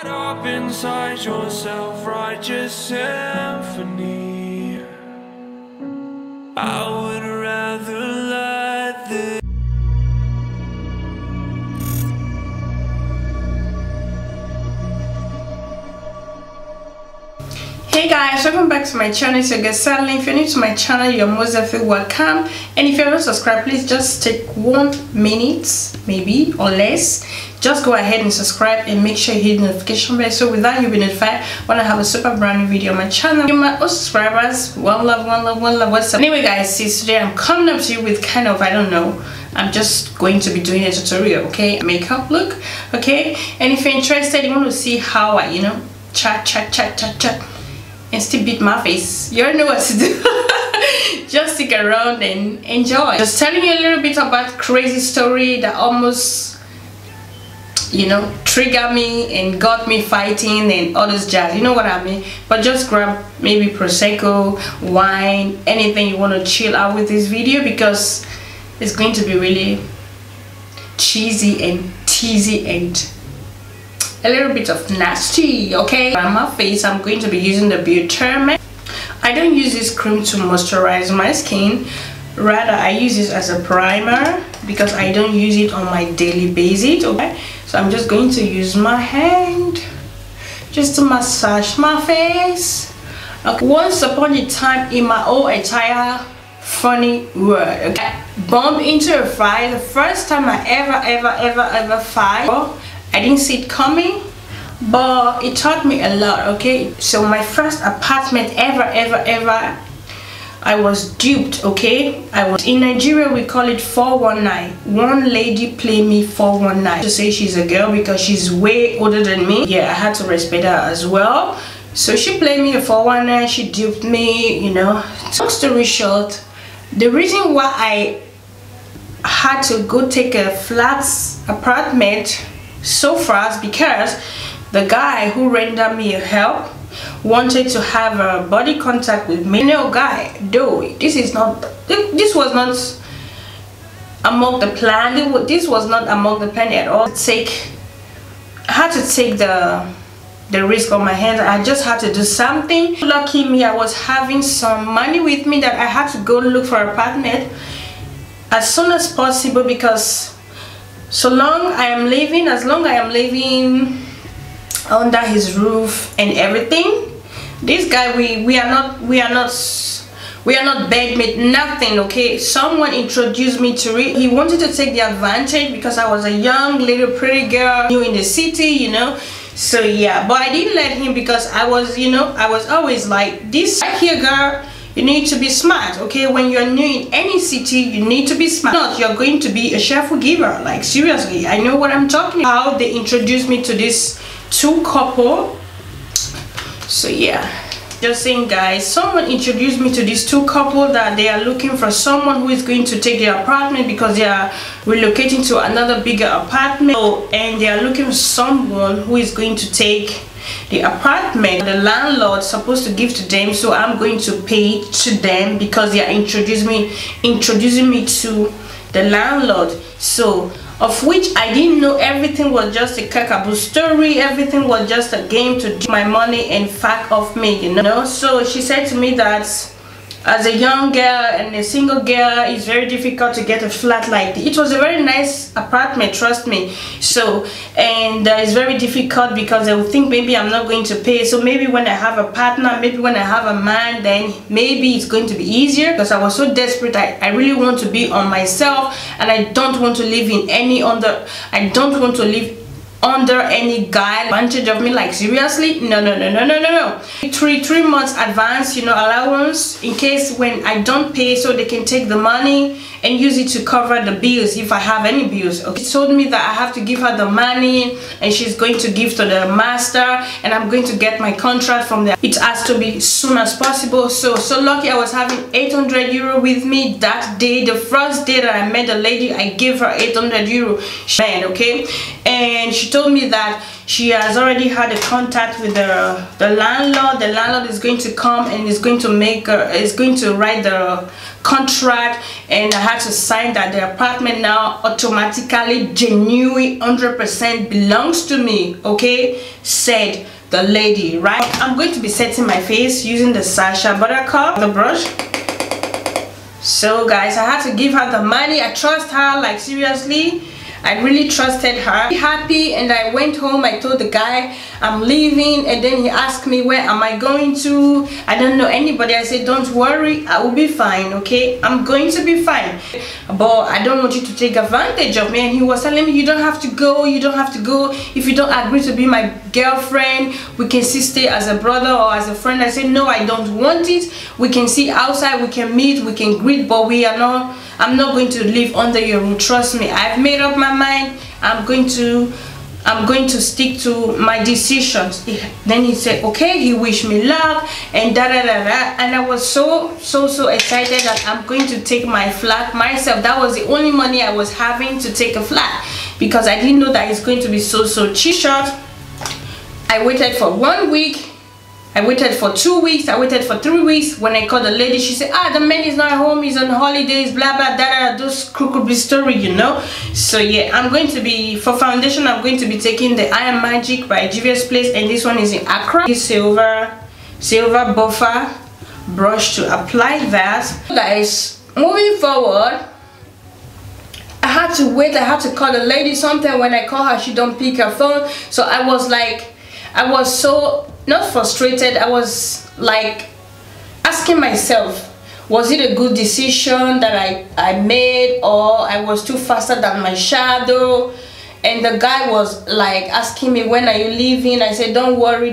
Caught up inside your self-righteous symphony. I would rather let this. Hey guys, welcome back to my channel. It's your girl Selin. If you're new to my channel, you're most definitely welcome. And if you're not subscribed, please just take 1 minute maybe or less. Just go ahead and subscribe and make sure you hit the notification bell, so with that you'll be notified when I have a super brand new video on my channel. To my old subscribers, one love, what's up? Anyway guys, see, today I'm coming up to you with kind of, I don't know, I'm just going to be doing a tutorial, okay, makeup look, okay. And if you're interested, you want to see how I, you know, chat and still beat my face, you already know what to do. Just stick around and enjoy. Just telling you a little bit about crazy story that almost, you know, triggered me and got me fighting and all this jazz, you know what I mean. But just grab maybe prosecco, wine, anything you want to chill out with this video, because it's going to be really cheesy and teasy and a little bit of nasty, okay. On my face, I'm going to be using the Biotherm. I don't use this cream to moisturize my skin, rather I use this as a primer because I don't use it on my daily basis, okay. So I'm just going to use my hand just to massage my face, okay. Once upon a time in my whole entire funny world, okay, bumped into a fire. The first time I ever fired, I didn't see it coming, but it taught me a lot, okay. So my first apartment ever I was duped, okay. I was in Nigeria, we call it 419. One lady played me 419 to say she's a girl because she's way older than me. Yeah, I had to respect her as well. So she played me a 419, she duped me, you know. Long story short, the reason why I had to go take a flat apartment so fast, because the guy who rendered me help wanted to have a body contact with me. No guy, though, this was not among the plan. This was not among the plan at all. I had to take the risk on my hands. I just had to do something. Lucky me, I was having some money with me that I had to go look for an apartment as soon as possible, because as long I am living under his roof and everything, this guy, we are not bedmate, nothing, okay. Someone introduced me to it. He wanted to take the advantage because I was a young little pretty girl, new in the city, you know. So yeah, but I didn't let him, because I was, you know, I was always like this right here, girl. You need to be smart, okay. When you're new in any city, you need to be smart. Not you're going to be a cheerful giver. Like seriously, I know what I'm talking about. How they introduced me to this two couple. So yeah, just saying guys, someone introduced me to these two couple that they are looking for someone who is going to take their apartment because they are relocating to another bigger apartment. And they are looking for someone who is going to take the apartment the landlord supposed to give to them, so I'm going to pay to them because they are introducing me to the landlord. So of which I didn't know, everything was just a cockaboo story, everything was just a game to get my money and fuck off me, you know. So she said to me that as a young girl and a single girl, it's very difficult to get a flat like this. It was a very nice apartment, trust me. So, and it's very difficult because they will think maybe I'm not going to pay. So maybe when I have a partner, maybe when I have a man, then maybe it's going to be easier, because I was so desperate. I really want to be on myself, and I don't want to live in any under any guy advantage of me. Like seriously, no. 3 months advance, you know, allowance in case when I don't pay, so they can take the money and use it to cover the bills if I have any bills, okay. She told me that I have to give her the money and she's going to give to the master, and I'm going to get my contract from there. It has to be soon as possible. So lucky I was having 800 euro with me that day. The first day that I met the lady, I gave her 800 euro, man, okay. And and she told me that she has already had a contact with the landlord. The landlord is going to come and is going to write the contract, and I had to sign that the apartment now automatically, genuine, 100% belongs to me, okay, said the lady, right? I'm going to be setting my face using the Sacha BUTT the brush. So guys, I had to give her the money. I trust her, like seriously, I really trusted her. Happy, and I went home. I told the guy I'm leaving, and then he asked me where am I going to. I don't know anybody. I said don't worry, I will be fine, okay, I'm going to be fine, but I don't want you to take advantage of me. And he was telling me you don't have to go, you don't have to go. If you don't agree to be my girlfriend, we can still stay as a brother or as a friend. I said no, I don't want it. We can see outside, we can meet, we can greet, but we are not, I'm not going to live under your roof. Trust me, I've made up my mind. I'm going to stick to my decisions. Then he said okay, he wished me luck and da da da da, and I was so excited that I'm going to take my flat myself. That was the only money I was having to take a flat, because I didn't know that it's going to be so cheap. Short, I waited for 1 week, I waited for 2 weeks, I waited for 3 weeks. When I called the lady, she said, the man is not home, he's on holidays, blah blah da, those crooked story, you know. So yeah, I'm going to be, for foundation, I'm going to be taking the I Am Magic by Juvia's Place, and this one is in acrra. Silver buffer brush to apply that. Guys, moving forward, I had to wait, I had to call the lady. Something when I call her, she don't pick her phone. So I was so not frustrated, I was like asking myself, was it a good decision that I made, or I was too faster than my shadow? And the guy was like asking me, when are you leaving? I said don't worry,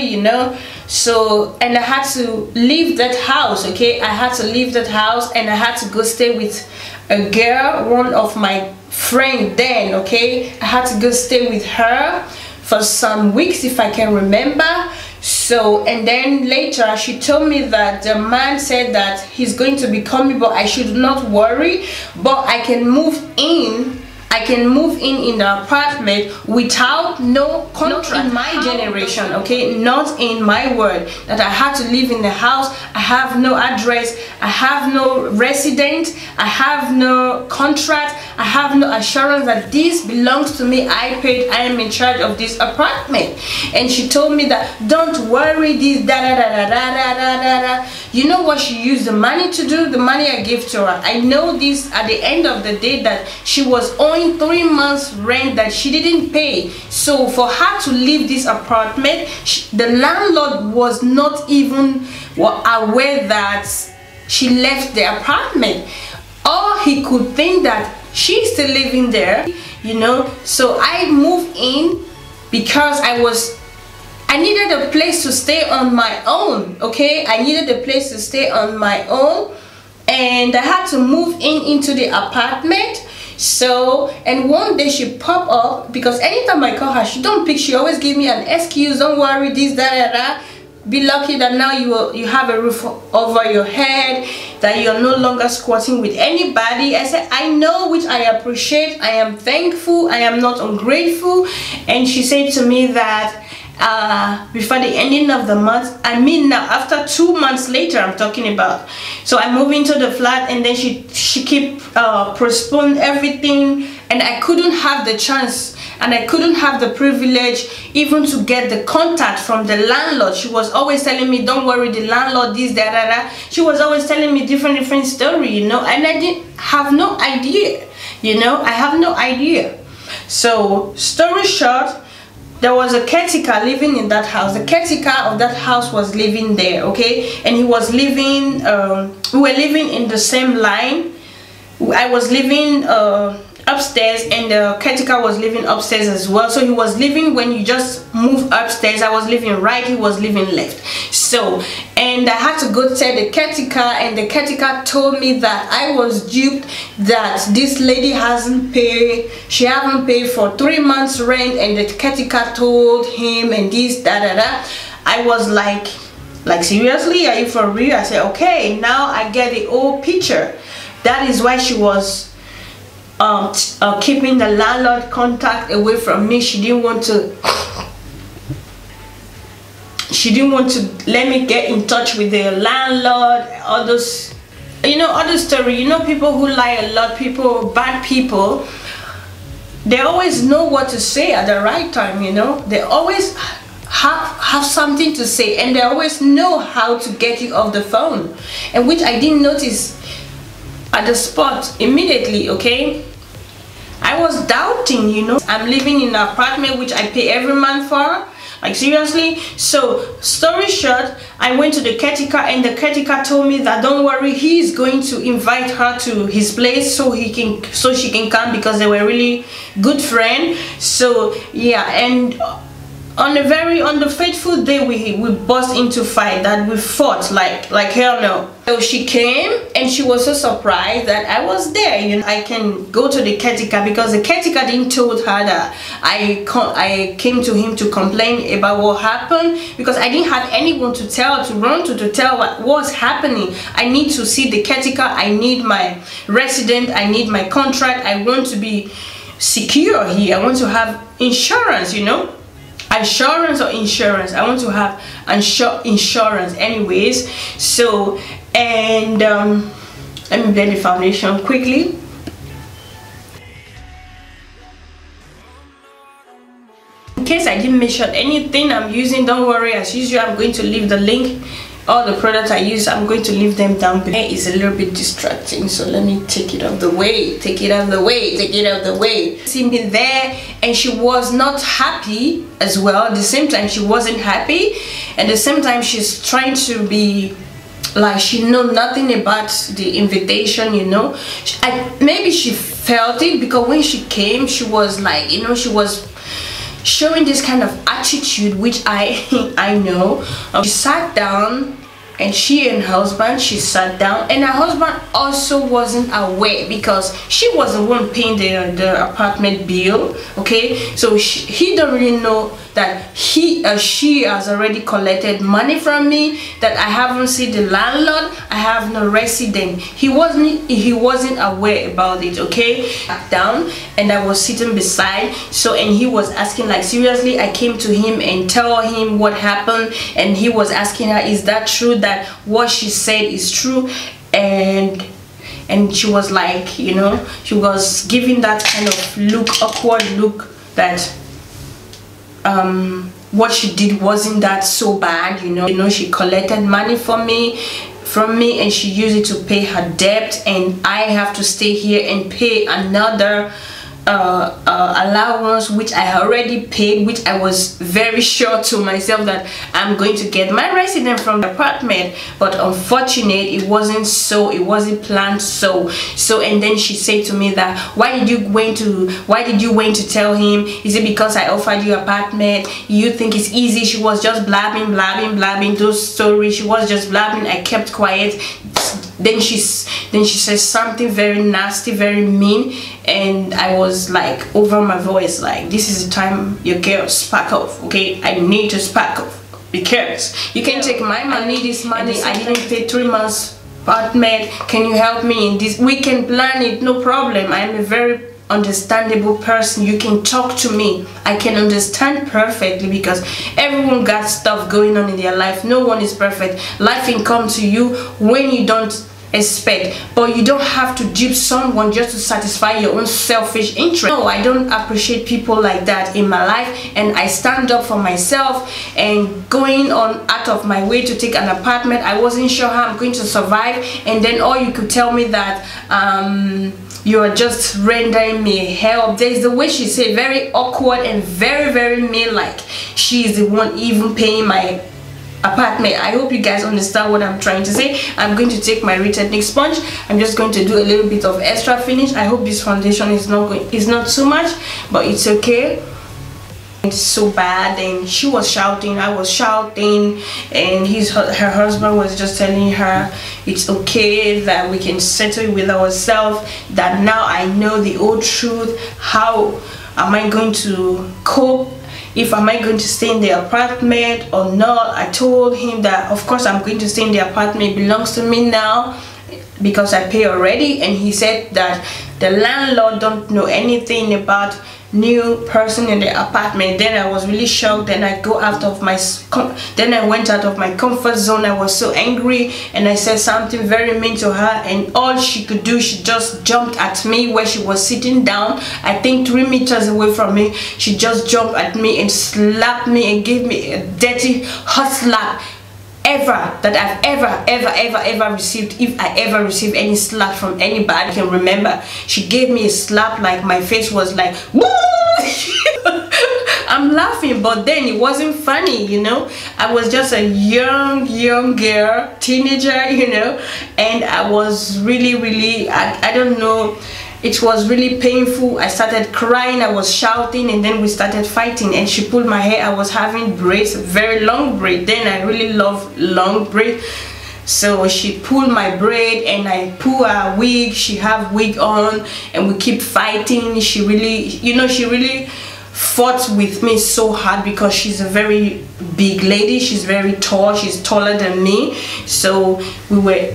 you know. So, and I had to leave that house, okay, I had to leave that house, and I had to go stay with a girl, one of my friend then, okay. I had to go stay with her for some weeks, if I can remember. So, and then later she told me that the man said that he's going to be coming, but I should not worry, but I can move in in the apartment without no contract. Not in my generation, okay, not in my world, that I had to live in the house. I have no address, I have no resident, I have no contract, I have no assurance that this belongs to me. I paid, I am in charge of this apartment. And she told me that don't worry, this da da da da da da da da. You know what she used the money to do? The money I gave to her, I know this at the end of the day, that she was owing 3 months rent that she didn't pay. So for her to leave this apartment, the landlord was not even aware that she left the apartment, or he could think that she's still living there, you know. So I moved in because I needed a place to stay on my own, okay. I needed a place to stay on my own, and I had to move into the apartment. So, and one day she popped up, because anytime I call her, she don't pick. She always give me an excuse, don't worry, this da da da, be lucky that now you have a roof over your head, that you're no longer squatting with anybody. I said I know, which I appreciate, I am thankful, I am not ungrateful. And she said to me that before the ending of the month, I mean now after 2 months later I'm talking about, so I moved into the flat, and then she kept postponing everything, and I couldn't have the chance, and I couldn't have the privilege even to get the contact from the landlord. She was always telling me don't worry, the landlord this da da da. She was always telling me different story, you know, and I didn't have no idea, you know. I have no idea. So story short, there was a caretaker living in that house. The caretaker of that house was living there, okay, and he was living, we were living in the same line. I was living upstairs, and the caretaker was living upstairs as well. So he was living, when you just move upstairs, I was living right, he was living left. So, and I had to go tell the caretaker, and the caretaker told me that I was duped, that this lady hasn't paid, she haven't paid for 3 months rent, and the caretaker told him, and this da da da. I was like seriously, are you for real? I said okay, now I get the whole picture. That is why she was keeping the landlord contact away from me. She didn't want to let me get in touch with the landlord. All those, you know, other story. You know, people who lie a lot, bad people, they always know what to say at the right time. You know, they always have something to say, and they always know how to get you off the phone, and which I didn't notice at the spot immediately. Okay, I was doubting, you know. I'm living in an apartment which I pay every month for, like seriously. So story short, I went to the caretaker, and the caretaker told me that don't worry, he's going to invite her to his place so she can come, because they were really good friends. So yeah, and on the fateful day, we burst into fight, that we fought like hell no. So she came, and she was so surprised that I was there. You know, I can go to the caretaker, because the caretaker didn't told her that I came to him to complain about what happened, because I didn't have anyone to tell what was happening. I need to see the caretaker. I need my resident. I need my contract. I want to be secure here. I want to have insurance, you know. Assurance or insurance. I want to have insurance anyways. So, and let me blend the foundation quickly. In case I didn't mention anything I'm using, don't worry, as usual I'm going to leave the link. All the products I use, I'm going to leave them down below. It's a little bit distracting, so let me take it out of the way. See me there, and she was not happy as well. At the same time, she wasn't happy, and at the same time, she's trying to be like she know nothing about the invitation, you know. Maybe she felt it, because when she came, she was like, you know, she was showing this kind of attitude, which I know. She sat down, and she and her husband, she sat down, and her husband also wasn't aware, because she was the one paying the apartment bill. Okay, so he don't really know that she has already collected money from me, that I haven't seen the landlord, I have no resident. He wasn't aware about it. Okay, sat down, and I was sitting beside, so, and he was asking, like, seriously, I came to him and tell him what happened, and he was asking her, is that true, that what she said is true? And she was like, you know, she was giving that kind of look, awkward look, that what she did wasn't that so bad, you know. She collected money from me, and she used it to pay her debt, and I have to stay here and pay another allowance which I already paid, which I was very sure to myself that I'm going to get my resident from the apartment, but unfortunately it wasn't so. It wasn't planned so. And then she said to me that why did you went to tell him? Is it because I offered you apartment? You think it's easy? She was just blabbing those stories. She was just blabbing. I kept quiet. Then she says something very nasty, very mean, and I was like over my voice, like, this is the time your girl spark off. Okay, I need to spark off, because you can take my money, this money I didn't pay 3 months apartment. Can you help me in this? We can plan it, no problem. I am a very understandable person. You can talk to me, I can understand perfectly, because everyone got stuff going on in their life. No one is perfect. Life can come to you when you don't expect, but you don't have to dupe someone just to satisfy your own selfish interest. No, I don't appreciate people like that in my life, and I stand up for myself, and going on out of my way to take an apartment. I wasn't sure how I'm going to survive, and then all you could tell me that you are just rendering me help. There's the way she said, very awkward and very mean, like she is the one even paying my apartment. I hope you guys understand what I'm trying to say. I'm going to take my retechnique sponge. I'm just going to do a little bit of extra finish. I hope this foundation is not too much, but it's okay. It's so bad, and she was shouting, I was shouting, and her husband was just telling her it's okay, that we can settle with ourselves, that now I know the old truth. How am I going to cope? If am I going to stay in the apartment or not? I told him that of course I'm going to stay in the apartment. It belongs to me now. because I pay already. And he said that the landlord don't know anything about new person in the apartment. Then I was really shocked. Then I went out of my comfort zone. I was so angry, and I said something very mean to her, and all she could do, she just jumped at me where she was sitting down, I think 3 meters away from me. She just jumped at me and slapped me and gave me a dirty hot slap that I've ever received. If I ever received any slap from anybody I can remember, she gave me a slap like my face was like woo! I'm laughing, but then it wasn't funny, you know. I was just a young girl, teenager, you know, and I was really I don't know, it was really painful. I started crying, I was shouting, and then we started fighting, and she pulled my hair. I was having braids, very long braid. Then I really love long braid, so she pulled my braid and I pull her wig. She have wig on, and we keep fighting. She really, you know, she really fought with me so hard because she's a very big lady. She's very tall, she's taller than me. So we were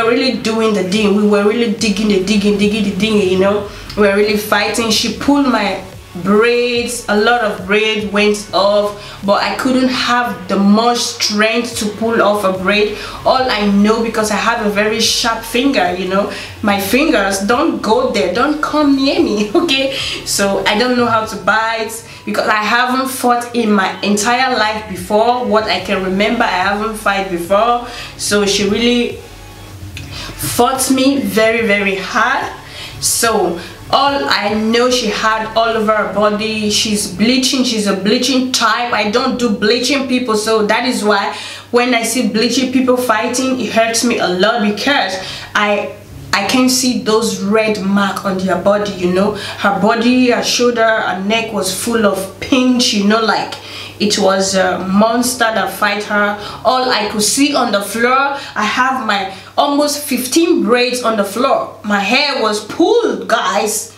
really doing the thing. We were really digging, you know. We were really fighting. She pulled my braids, a lot of braid went off, but I couldn't have the much strength to pull off a braid. All I know, because I have a very sharp finger, you know, my fingers don't go there, don't come near me, okay? So I don't know how to bite, because I haven't fought in my entire life before. What I can remember, I haven't fought before. So she really fought me very hard. So all I know, she had all over her body. She's bleaching, she's a bleaching type. I don't do bleaching people, so that is why when I see bleaching people fighting, it hurts me a lot, because I can see those red marks on their body, you know. Her body, her shoulder, her neck was full of pinch, you know, like it was a monster that fight her. All I could see on the floor, I have my almost 15 braids on the floor. My hair was pulled, guys.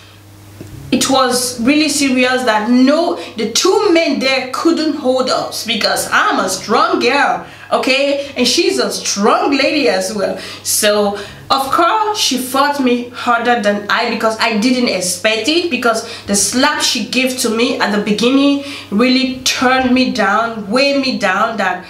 It was really serious that the 2 men there couldn't hold us, because I'm a strong girl, okay, and she's a strong lady as well. So of course she fought me harder than because I didn't expect it, because the slap she gave to me at the beginning really turned me down, weighed me down, that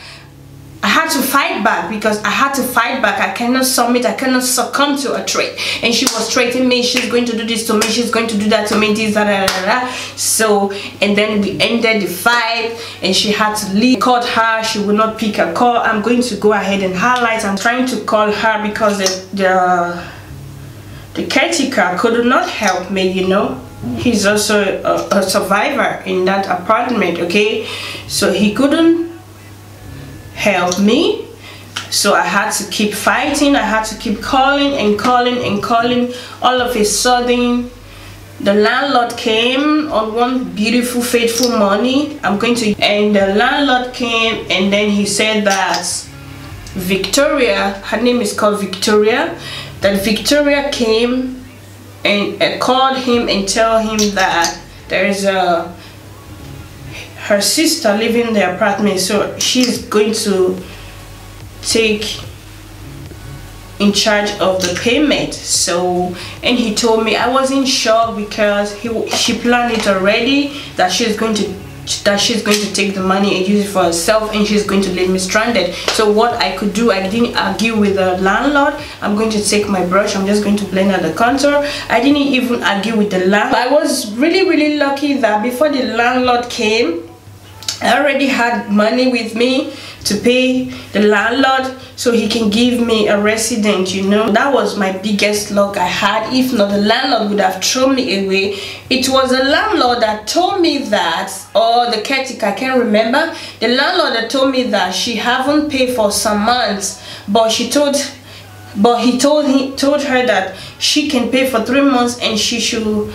I had to fight back, because I had to fight back. I cannot submit, I cannot succumb to a trait. And she was threatening me, she's going to do this to me, she's going to do that to me, this, that. So, and then we ended the fight, and she had to leave. I called her, she would not pick a call. I'm going to go ahead and highlight. I'm trying to call her because the caretaker could not help me, you know. He's also a survivor in that apartment, okay. So he couldn't help me, so I had to keep fighting. I had to keep calling and calling. All of a sudden the landlord came on one beautiful fateful morning. And the landlord came, and then he said that Victoria, her name is called Victoria, that Victoria came and called him and tell him that there is her sister living in the apartment, so she's going to take in charge of the payment. So, and he told me, I was in shock, because she planned it already, that she's going to take the money and use it for herself, and she's going to leave me stranded. So what I could do, I didn't argue with the landlord. I'm going to take my brush, I'm just going to blend out the contour. I didn't even argue with the landlord. I was really lucky that before the landlord came, I already had money with me to pay the landlord, so he can give me a resident, you know. That was my biggest luck I had. If not, the landlord would have thrown me away. It was the landlord that told me that, or the caretaker, I can't remember. The landlord that told me that she haven't paid for some months, but he told her that she can pay for 3 months, and she should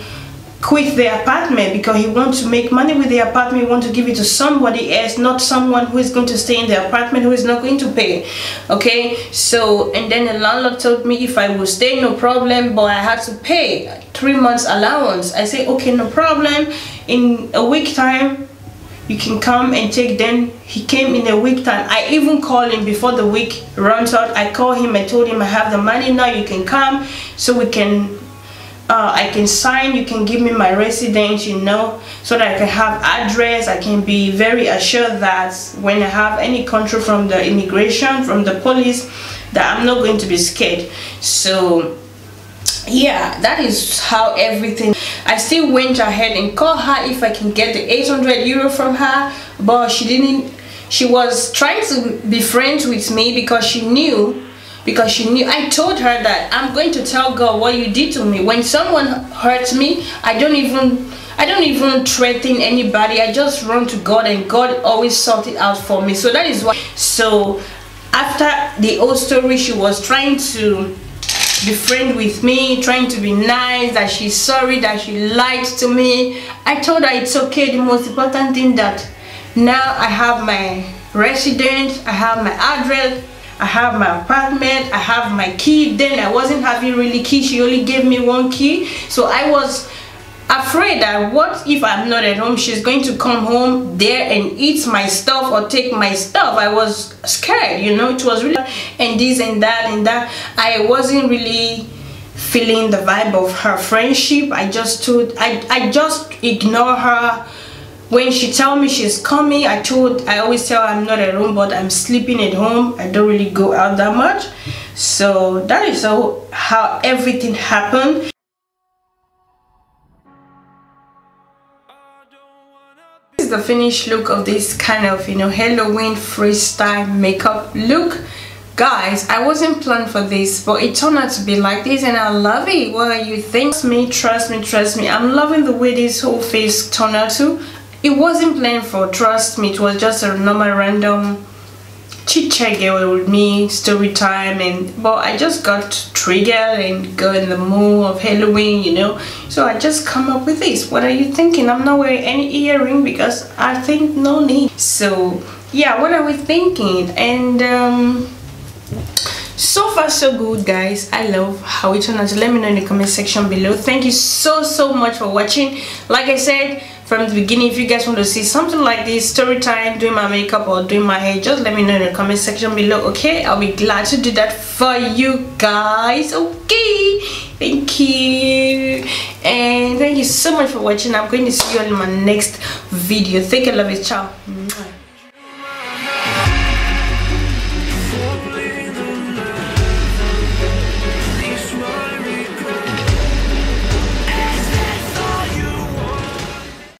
quit the apartment, because he wants to make money with the apartment. He wants to give it to somebody else, not someone who is going to stay in the apartment who is not going to pay, okay. So, and then the landlord told me if I would stay, no problem, but I had to pay 3 months allowance. I say okay, no problem. In a week time you can come and take. Then he came in a week time. I even called him before the week runs out. I called him, I told him I have the money now, you can come so we can I can sign, you can give me my residence, you know, so that I can have address. I can be very assured that when I have any control from the immigration, from the police, that I'm not going to be scared. So yeah, that is how everything. I still went ahead and called her if I can get the 800 euro from her, but she didn't. She was trying to be friends with me because she knew I told her that I'm going to tell God what you did to me. When someone hurts me, I don't even threaten anybody. I just run to God, and God always sort it out for me. So that is why. So after the old story, she was trying to be friend with me, trying to be nice, that she's sorry that she lied to me. I told her it's okay. The most important thing that now I have my residence, I have my address, I have my apartment, I have my key. Then I wasn't having really key. She only gave me one key. So I was afraid that what if I'm not at home, she's going to come home there and eat my stuff or take my stuff. I was scared, you know. It was really, and this and that and that. I wasn't really feeling the vibe of her friendship. I just ignore her. When she tell me she's coming, I always tell her I'm not at home, but I'm sleeping at home. I don't really go out that much. So that is how everything happened. This is the finished look of this kind of, you know, Halloween freestyle makeup look. Guys, I wasn't planned for this, but it turned out to be like this, and I love it. What do you think? Trust me, I'm loving the way this whole face turned out to. It wasn't planned for, trust me. It was just a normal random chit-chat girl with me, story time, but I just got triggered and got in the mood of Halloween, you know. So I just come up with this. What are you thinking? I'm not wearing any earring because I think no need. So yeah, what are we thinking? And so far so good, guys. I love how it turned out. Let me know in the comment section below. Thank you so much for watching. Like I said from the beginning, if you guys want to see something like this, story time, doing my makeup or doing my hair, just let me know in the comment section below. Okay, I'll be glad to do that for you guys. Okay, thank you, and thank you so much for watching. I'm going to see you all in my next video. Take care, love you, ciao.